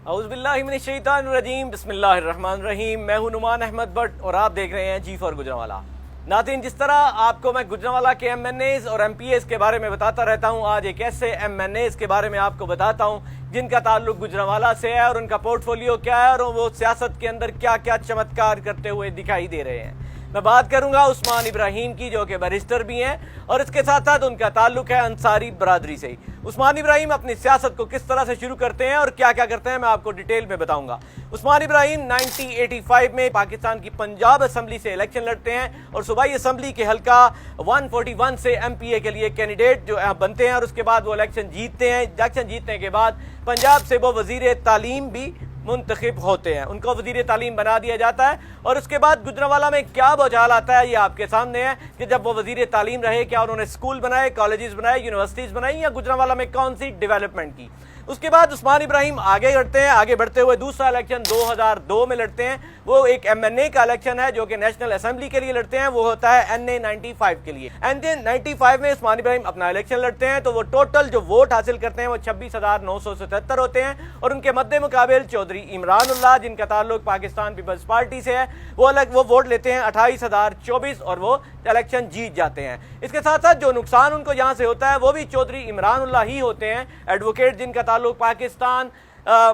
औज़ुबिल्लाहिमिनश्शैतानिर्रजीम बिस्मिल्लाहिर्रहमानिर्रहीम। मैं हूं नुमान अहमद भट्ट और आप देख रहे हैं जी फॉर गुजरांवाला। नाज़रीन, जिस तरह आपको मैं गुजरांवाला के MNAs और MPAs के बारे में बताता रहता हूं, आज एक ऐसे MNAs के बारे में आपको बताता हूं जिनका ताल्लुक गुजरांवाला से है और उनका पोर्टफोलियो क्या है और वो सियासत के अंदर क्या क्या चमत्कार करते हुए दिखाई दे रहे हैं। मैं बात करूंगा उस्मान इब्राहिम की, जो कि बैरिस्टर भी हैं और इसके साथ साथ उनका ताल्लुक है अंसारी बरादरी से। उस्मान इब्राहिम अपनी सियासत को किस तरह से शुरू करते हैं और क्या क्या करते हैं, मैं आपको डिटेल में बताऊंगा। उस्मान इब्राहिम 1985 में पाकिस्तान की पंजाब असम्बली से इलेक्शन लड़ते हैं और सूबाई असम्बली के हल्का 141 से MPA के लिए कैंडिडेट जो बनते हैं और उसके बाद वो इलेक्शन जीतते हैं। इलेक्शन जीतने के बाद पंजाब से वो वजीर तालीम भी मुंतखब होते हैं, उनको वजीर तालीम बना दिया जाता है। और उसके बाद गुजरांवाला में क्या बौछार आता है ये आपके सामने है कि जब वो वजीर तालीम रहे, क्या उन्होंने स्कूल बनाए, कॉलेजेस बनाए, यूनिवर्सिटीज़ बनाई या गुजरांवाला में कौन सी डेवलपमेंट की। उसके बाद उस्मान इब्राहिम आगे बढ़ते हैं। आगे बढ़ते हुए दूसरा इलेक्शन 2002 में लड़ते हैं। वो एक MNA का इलेक्शन है जो कि नेशनल असेंबली के लिए लड़ते हैं, वो होता है NA 95 के लिए। NA 95 में उस्मान इब्राहिम अपना इलेक्शन लड़ते हैं तो वो टोटल जो वोट हासिल करते हैं वो 26,977 होते हैं और उनके मद्दे मुकाबिल चौधरी इमरान उल्लाह, जिनका ताल्लुक पाकिस्तान पीपल्स पार्टी से है, वो वोट लेते हैं 28,024 और वो इलेक्शन जीत जाते हैं। इसके साथ साथ जो नुकसान उनको यहाँ से होता है वो भी चौधरी इमरान उल्लाह ही होते हैं। एडवोकेट जिनका ताल्लुक पाकिस्तान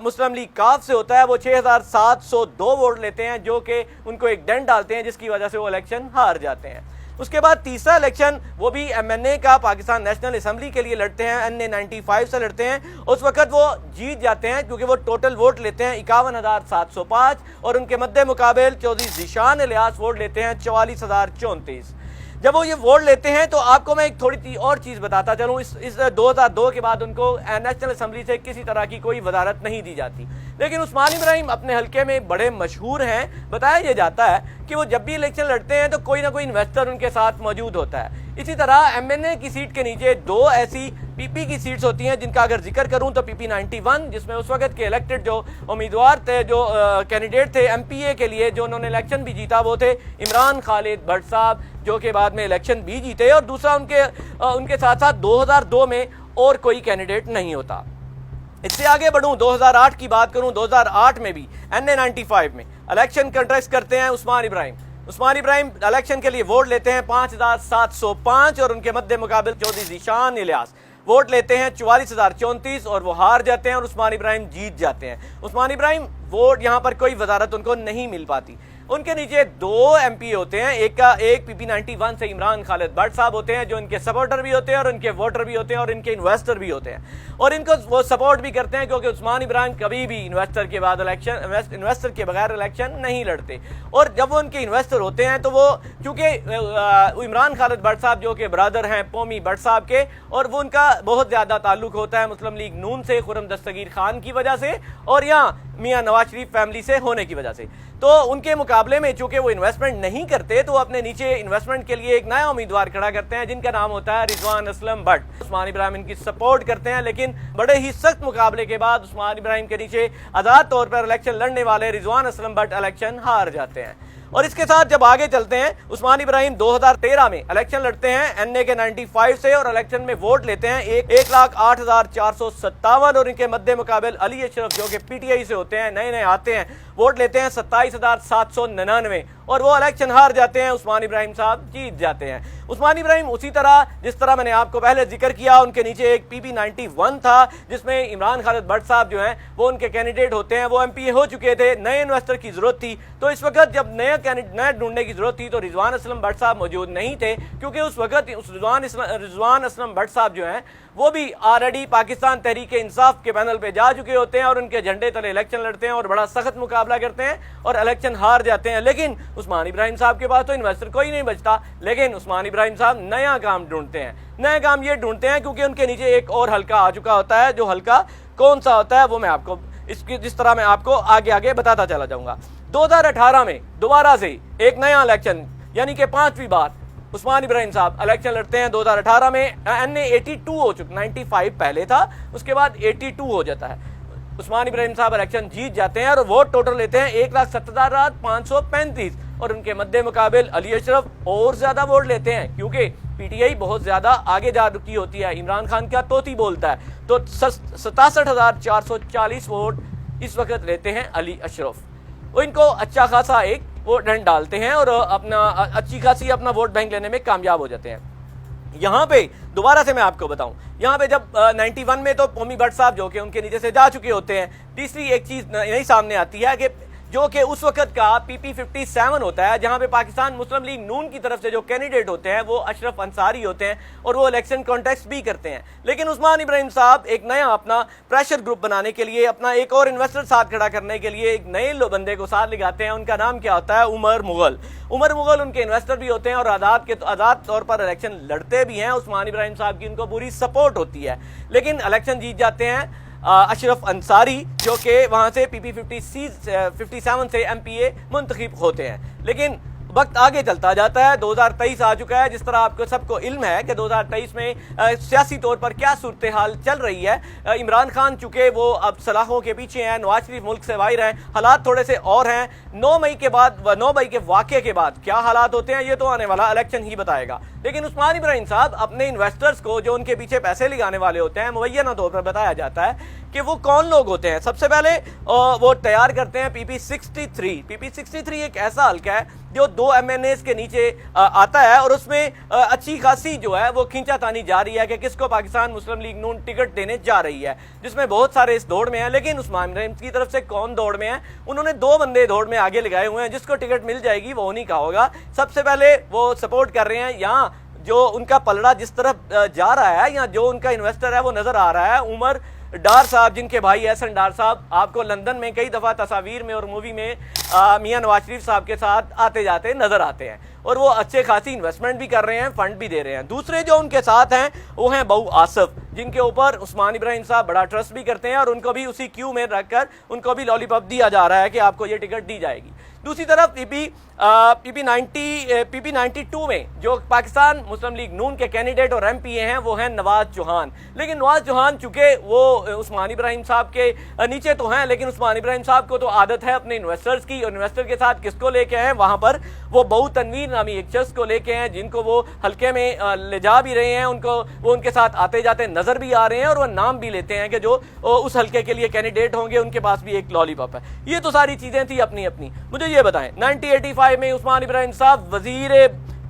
मुस्लिम लीग काफ से होता है, वो 6,702 वोट लेते हैं, जो कि उनको एक डेंट डालते हैं जिसकी वजह से वो इलेक्शन हार जाते हैं। उसके बाद तीसरा इलेक्शन वो भी MNA का पाकिस्तान नेशनल असेंबली के लिए लड़ते हैं, NA 95 से लड़ते हैं। उस वक्त वो जीत जाते हैं क्योंकि वो टोटल वोट लेते हैं 51,705 और उनके मद्दे मुकाबिल चौधरी ज़ीशान इलियास वोट लेते हैं 44,034। जब वो ये वोट लेते हैं तो आपको मैं एक थोड़ी और चीज़ बताता चलूँ। इस 2002 के बाद उनको नेशनल असेंबली से किसी तरह की कोई वजारत नहीं दी जाती, लेकिन उस्मान इब्राहिम अपने हल्के में बड़े मशहूर हैं। बताया यह जाता है कि वो जब भी इलेक्शन लड़ते हैं तो कोई ना कोई इन्वेस्टर उनके साथ मौजूद होता है। इसी तरह MNA की सीट के नीचे दो ऐसी PP की सीट्स होती हैं जिनका अगर जिक्र करूं तो PP 91, जिसमें उस वक्त के इलेक्टेड जो उम्मीदवार थे, जो कैंडिडेट थे MPA के लिए, जो उन्होंने इलेक्शन भी जीता, वो थे इमरान खालिद भट्ट साहब, जो कि बाद में इलेक्शन भी जीते। और दूसरा उनके साथ साथ 2002 में और कोई कैंडिडेट नहीं होता। इससे आगे बढ़ूं, 2008 की बात करूं, 2008 में भी NA 95 में इलेक्शन कंटेस्ट करते हैं उस्मान इब्राहिम। उस्मान इब्राहिम इलेक्शन के लिए वोट लेते हैं 5,705 और उनके मद्दे मुकाबिल चौधरी ज़ीशान इलियास वोट लेते हैं 44,034 और वो हार जाते हैं और उस्मान इब्राहिम जीत जाते हैं। उस्मान इब्राहिम वोट यहाँ पर कोई वजारत उनको नहीं मिल पाती। उनके नीचे दो MPA होते हैं, एक PP 91 से इमरान खालिद भट्ट साहब होते हैं, जो इनके सपोर्टर भी होते हैं और इनके वोटर भी होते हैं और इनके इन्वेस्टर भी होते हैं और इनको वो सपोर्ट भी करते हैं क्योंकि उस्मान इब्राहिम कभी भी इन्वेस्टर के बगैर इलेक्शन नहीं लड़ते। और जब वो उनके इन्वेस्टर होते हैं तो वो चूँकि इमरान खालिद भट्ट साहब जो कि ब्रदर हैं पोमी भट्ट साहब के, और वो उनका बहुत ज़्यादा ताल्लुक होता है मुस्लिम लीग नून से, खुर्रम दस्तगीर खान की वजह से और यहाँ मियाँ नवाज शरीफ फैमिली से होने की वजह से, तो उनके मुकाबले में चूंकि वो इन्वेस्टमेंट नहीं करते तो अपने नीचे इन्वेस्टमेंट के लिए एक नया उम्मीदवार खड़ा करते हैं जिनका नाम होता है रिजवान असलम भट्ट। उस्मान इब्राहिम इनकी सपोर्ट करते हैं, लेकिन बड़े ही सख्त मुकाबले के बाद उस्मान इब्राहिम के नीचे आज़ाद तौर पर इलेक्शन लड़ने वाले रिजवान असलम भट्ट इलेक्शन हार जाते हैं। और इसके साथ जब आगे चलते हैं, उस्मान इब्राहिम 2013 में इलेक्शन लड़ते हैं NA के 95 से और इलेक्शन में वोट लेते हैं 1,08,457 और इनके मद्दे मुकाबिल अली अशरफ जो कि PTI से होते हैं, नए नए आते हैं, वोट लेते हैं 27,799 और वो इलेक्शन हार जाते हैं। उस्मान इब्राहिम साहब जीत जाते हैं। उस्मान इब्राहिम उसी तरह जिस तरह मैंने आपको पहले जिक्र किया, उनके नीचे एक PP 91 था जिसमें इमरान खालिद भट्ट साहब जो हैं वो उनके कैंडिडेट होते हैं, वो MPA हो चुके थे, नए इन्वेस्टर की जरूरत थी। तो इस वक्त जब नए ढूंढने की जरूरत थी तो रिजवान असलम भट्ट साहब मौजूद नहीं थे क्योंकि उस वक्त रिजवान असलम भट्ट साहब जो हैं वो भी ऑलरेडी पाकिस्तान तहरीक इंसाफ के पैनल पे जा चुके होते हैं और उनके झंडे तले इलेक्शन लड़ते हैं और बड़ा सख्त मुकाबला करते हैं और इलेक्शन हार जाते हैं। लेकिन उस्मान इब्राहिम साहब के पास तो इन्वेस्टर कोई नहीं बचता, लेकिन उस्मान इब्राहिम साहब नया काम ढूंढते हैं। नया काम ये ढूंढते हैं क्योंकि उनके नीचे एक और हल्का आ चुका होता है, जो हल्का कौन सा होता है वो मैं आपको जिस तरह मैं आपको आगे आगे बताता चला जाऊंगा। 2018 में दोबारा से एक नया इलेक्शन यानी कि 5वीं बार उस्मान इब्राहिम साहब इलेक्शन लड़ते हैं। 2018 में NA 82 हो चुका, 95 पहले था, उसके बाद 82 हो जाता है। उस्मान इब्राहिम साहब इलेक्शन जीत जाते हैं और वोट टोटल लेते हैं 1,70,535 और उनके मद्दे मुकाबिल अली अशरफ और ज्यादा वोट लेते हैं क्योंकि PTI बहुत ज्यादा आगे जा चुकी होती है, इमरान खान का तोती बोलता है। तो 67,440 वोट इस वक्त लेते हैं अली अशरफ। वो इनको अच्छा खासा एक वो डंड डालते हैं और अपना अच्छी खासी अपना वोट बैंक लेने में कामयाब हो जाते हैं। यहाँ पे दोबारा से मैं आपको बताऊं, यहाँ पे जब 91 में तो होमी भट्ट साहब जो कि उनके नीचे से जा चुके होते हैं, तीसरी एक चीज नहीं सामने आती है कि जो कि उस वक्त का PP57 होता है, जहां पे पाकिस्तान मुस्लिम लीग नून की तरफ से जो कैंडिडेट होते हैं वो अशरफ अंसारी होते हैं और वो इलेक्शन कॉन्टेस्ट भी करते हैं। लेकिन उस्मान इब्राहिम साहब एक नया अपना प्रेशर ग्रुप बनाने के लिए, अपना एक और इन्वेस्टर साथ खड़ा करने के लिए एक नए बंदे को साथ लगाते हैं। उनका नाम क्या होता है? उमर मुगल। उमर मुगल उनके इन्वेस्टर भी होते हैं और आज़ाद तौर पर इलेक्शन लड़ते भी हैं। उस्मान इब्राहिम साहब की उनको पूरी सपोर्ट होती है, लेकिन इलेक्शन जीत जाते हैं अशरफ अंसारी, जो कि वहां से PP57 से MPA मुंतखब होते हैं। लेकिन वक्त आगे चलता जाता है, 2023 आ चुका है। जिस तरह आपको सबको इल्म है कि 2023 में सियासी तौर पर क्या सूरत हाल चल रही है। इमरान खान चूंकि वो अब सलाखों के पीछे हैं, नवाज शरीफ मुल्क से बाहर हैं, हालात थोड़े से और हैं। 9 मई के वाक़े के बाद क्या हालात होते हैं ये तो आने वाला इलेक्शन ही बताएगा। लेकिन उस्मान इब्राहिम साहब अपने इन्वेस्टर्स को, जो उनके पीछे पैसे लगाने वाले होते हैं, मुबैना तौर पर बताया जाता है कि वो कौन लोग होते हैं। सबसे पहले वो तैयार करते हैं PP63। PP63 एक ऐसा हल्का है जो 2 MNAs के नीचे आता है और उसमें अच्छी खासी जो है वो खींचातानी जा रही है कि किसको पाकिस्तान मुस्लिम लीग नून टिकट देने जा रही है, जिसमें बहुत सारे इस दौड़ में हैं। लेकिन उस्मान इब्राहिम की तरफ से कौन दौड़ में है? उन्होंने 2 बंदे दौड़ में आगे लगाए हुए हैं, जिसको टिकट मिल जाएगी वो उन्हीं का होगा। सबसे पहले वो सपोर्ट कर रहे हैं, यहाँ जो उनका पलड़ा जिस तरफ जा रहा है या जो उनका इन्वेस्टर है वो नजर आ रहा है, उमर डार साहब, जिनके भाई एहसन डार साहब आपको लंदन में कई दफा तस्वीर में और मूवी में मियां नवाज शरीफ साहब के साथ आते जाते नजर आते हैं और वो अच्छे खासी इन्वेस्टमेंट भी कर रहे हैं, फंड भी दे रहे हैं। दूसरे जो उनके साथ हैं वो हैं बहू आसफ, जिनके ऊपर उस्मान इब्राहिम साहब बड़ा ट्रस्ट भी करते हैं और उनको भी उसी क्यू में रखकर उनको भी लॉलीपॉप दिया जा रहा है कि आपको ये टिकट दी जाएगी। दूसरी तरफ PP92 में जो पाकिस्तान मुस्लिम लीग नून के कैंडिडेट और MPA हैं वो हैं नवाज चौहान। लेकिन नवाज चौहान चूंकि वो उस्मान इब्राहिम साहब के नीचे तो हैं, लेकिन उस्मान इब्राहिम साहब को तो आदत है अपने इन्वेस्टर्स की, और इन्वेस्टर के साथ किसको लेके हैं वहां पर? वो बहु तनवीर नामी एक शख्स को लेके हैं, जिनको वो हल्के में ले जा भी रहे हैं, वो उनके साथ आते जाते नजर भी आ रहे हैं और वो नाम भी लेते हैं कि जो उस हल्के के लिए कैंडिडेट होंगे उनके पास भी एक लॉलीपॉप है। ये तो सारी चीजें थी अपनी अपनी। मुझे ये बताएं, 1985 में उस्मान इब्राहिम साहब वजीर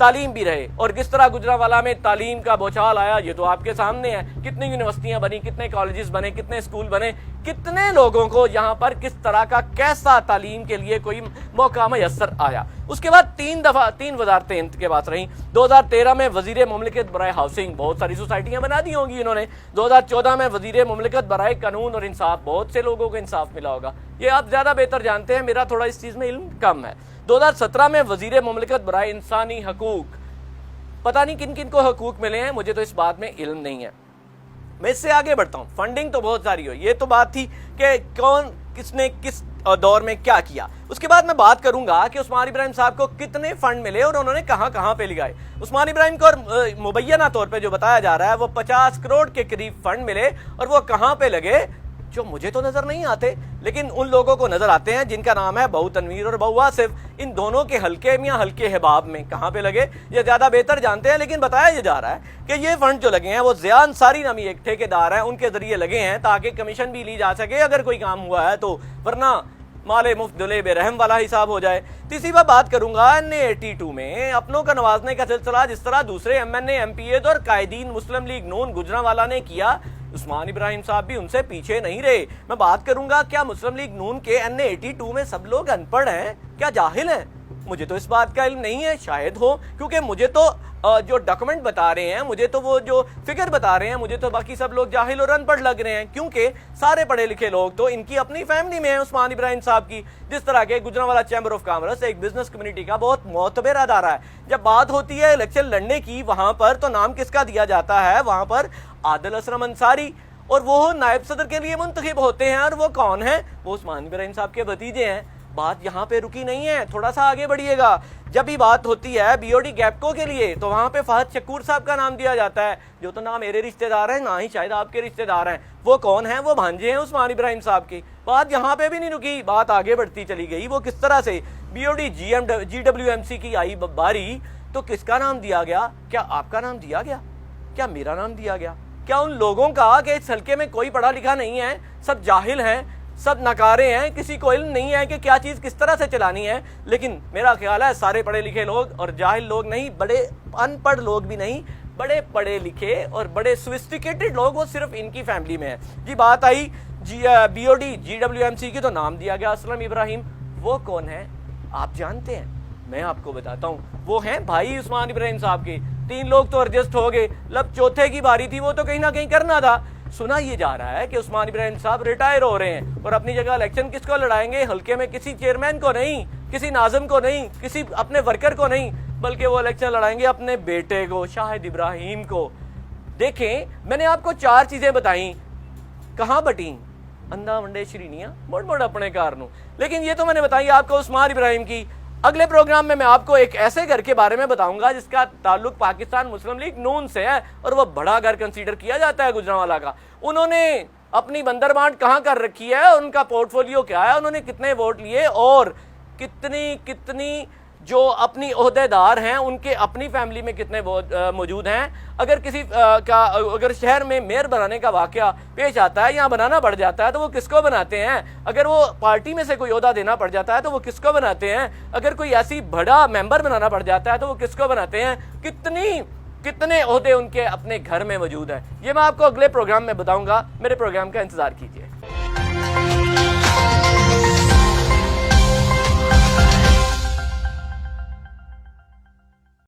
तालीम भी रहे और किस तरह गुजरांवाला में तालीम का बौछार आया ये तो आपके सामने है। कितनी यूनिवर्सिटियां बनी, कितने कॉलेजेस बने, कितने स्कूल बने, कितने लोगों को यहाँ पर किस तरह का कैसा तालीम के लिए कोई मौका मैसर आया। उसके बाद 3 वजारतें के पास रही। 2013 में वजीर मुमलिकत बराए हाउसिंग, बहुत सारी सोसाइटियां बना दी होंगी इन्होंने। 2014 में वजीर मुमलिकत बराए कानून और इंसाफ, बहुत से लोगों को इंसाफ मिला होगा, ये आप ज्यादा बेहतर जानते हैं, मेरा थोड़ा इस चीज में इल्म कम है। 2017 में वजीर मुमलिकत बराए इंसानी हकूक, पता नहीं किन किन को हकूक मिले हैं, मुझे तो इस बात में इल्म नहीं है। मैं इससे आगे बढ़ता हूं। फंडिंग तो बहुत सारी हो, ये तो बात थी कि कौन किसने किस दौर में क्या किया। उसके बाद मैं बात करूंगा कि उस्मान इब्राहिम साहब को कितने फंड मिले और उन्होंने कहां कहां पे लगाए। उस्मान इब्राहिम को मुबैना तौर पे जो बताया जा रहा है वो 50 करोड़ के करीब फंड मिले और वो कहां पे लगे जो मुझे तो नजर नहीं आते, लेकिन उन लोगों को नजर आते हैं जिनका नाम है बहु तनवीर और बहु आसिफ। इन दोनों के हल्के में या हल्के हिबाब में कहां पे लगे ये ज्यादा बेहतर जानते हैं। लेकिन बताया ये जा रहा है कि ये फंड जो लगे हैं वो ज़िया अंसारी नामी एक ठेकेदार है, उनके जरिए लगे हैं ताकि कमीशन भी ली जा सके अगर कोई काम हुआ है तो, वरना माले मुफ्त दुले बेरहम वाला हिसाब हो जाए। तीसरी बात करूंगा NA82 में अपनों का नवाजने का सिलसिला, जिस तरह दूसरे MNA MPA और कायदीन मुस्लिम लीग नून गुजरांवाला ने किया, उस्मान इब्राहिम साहब भी उनसे पीछे नहीं रहे। मैं बात करूंगा क्या मुस्लिम लीग नून के NA82 में सब लोग अनपढ़ हैं, क्या जाहिल हैं? मुझे तो इस बात का इल्म नहीं है, शायद हो, क्योंकि मुझे तो जो डॉक्यूमेंट बता रहे हैं, मुझे तो वो जो फिगर बता रहे हैं, मुझे तो बाकी सब लोग जाहिल और अनपढ़ लग रहे हैं, क्योंकि सारे पढ़े लिखे लोग तो इनकी अपनी फैमिली में है उस्मान इब्राहिम साहब की। जिस तरह के गुजरांवाला चैम्बर ऑफ कॉमर्स एक बिजनेस कम्युनिटी का बहुत मोतबर अदारा है। जब बात होती है इलेक्शन लड़ने की, वहां पर तो नाम किसका दिया जाता है? वहां पर आदिल असलम अंसारी, और वो नायब सदर के लिए मुंतखब होते हैं। और वो कौन है? वो उस्मान इब्राहिम साहब के भतीजे हैं। बात यहाँ पे रुकी नहीं है, थोड़ा सा आगे बढ़िएगा। जब भी बात होती है BOD गैपको के लिए तो वहां पे फहद शकूर साहब का नाम दिया जाता है, जो तो ना मेरे रिश्तेदार हैं ना ही शायद आपके रिश्तेदार हैं। वो कौन है? वो भांजे हैं उस्मान इब्राहिम साहब की। बात यहाँ पे भी नहीं रुकी, बात आगे बढ़ती चली गई। वो किस तरह से BOD GWMC की आई बारी तो किसका नाम दिया गया? क्या आपका नाम दिया गया? क्या मेरा नाम दिया गया? क्या उन लोगों का कि इस हल्के में कोई पढ़ा लिखा नहीं है, सब जाहिल हैं? सब नकारे हैं, किसी को इल्म नहीं है कि क्या चीज़ किस तरह से चलानी है। लेकिन मेरा ख्याल है सारे पढ़े लिखे लोग और जाहिल लोग नहीं, बड़े अनपढ़ लोग भी नहीं, बड़े पढ़े लिखे और बड़े सोफिस्टिकेटेड लोग वो सिर्फ इनकी फैमिली में है। जी बात आई BOD GWMC की, तो नाम दिया गया असलम इब्राहिम। वो कौन है आप जानते हैं? मैं आपको बताता हूँ। वो हैं भाई उस्मान इब्राहिम साहब के। 3 लोग तो एडजस्ट हो गए, लब चौथे की बारी थी, वो तो कहीं ना कहीं करना था। सुना ये जा रहा है कि उस्मान इब्राहिम साहब रिटायर हो रहे हैं और अपनी जगह इलेक्शन किसको लड़ाएंगे? हल्के में किसी चेयरमैन को नहीं, किसी नाज़िम को नहीं, किसी अपने वर्कर को नहीं, बल्कि वो इलेक्शन लड़ाएंगे अपने बेटे को, शाहिद इब्राहिम को। देखें, मैंने आपको 4 चीजें बताई, कहाँ बटी? अंधा वंडे श्रीनिया मोड़ मोड़ अपने कारणों। लेकिन ये तो मैंने बताई आपको उस्मान इब्राहिम की। अगले प्रोग्राम में मैं आपको एक ऐसे घर के बारे में बताऊंगा जिसका ताल्लुक पाकिस्तान मुस्लिम लीग नून से है और वह बड़ा घर कंसीडर किया जाता है गुजरांवाला का। उन्होंने अपनी बंदरबांट कहाँ कर रखी है, उनका पोर्टफोलियो क्या है, उन्होंने कितने वोट लिए और कितनी जो अपनी ओहदेदार हैं उनके अपनी फैमिली में कितने मौजूद हैं। अगर किसी अगर शहर में मेयर बनाने का वाकया पेश आता है या बनाना पड़ जाता है तो वो किसको बनाते हैं? अगर वो पार्टी में से कोई ओहदा देना पड़ जाता है तो वो किसको बनाते हैं? अगर कोई ऐसी बड़ा मेंबर बनाना पड़ जाता है तो वो किसको बनाते हैं? कितने ओहदे उनके अपने घर में मौजूद हैं। ये मैं आपको अगले प्रोग्राम में बताऊंगा। मेरे प्रोग्राम का इंतजार कीजिए।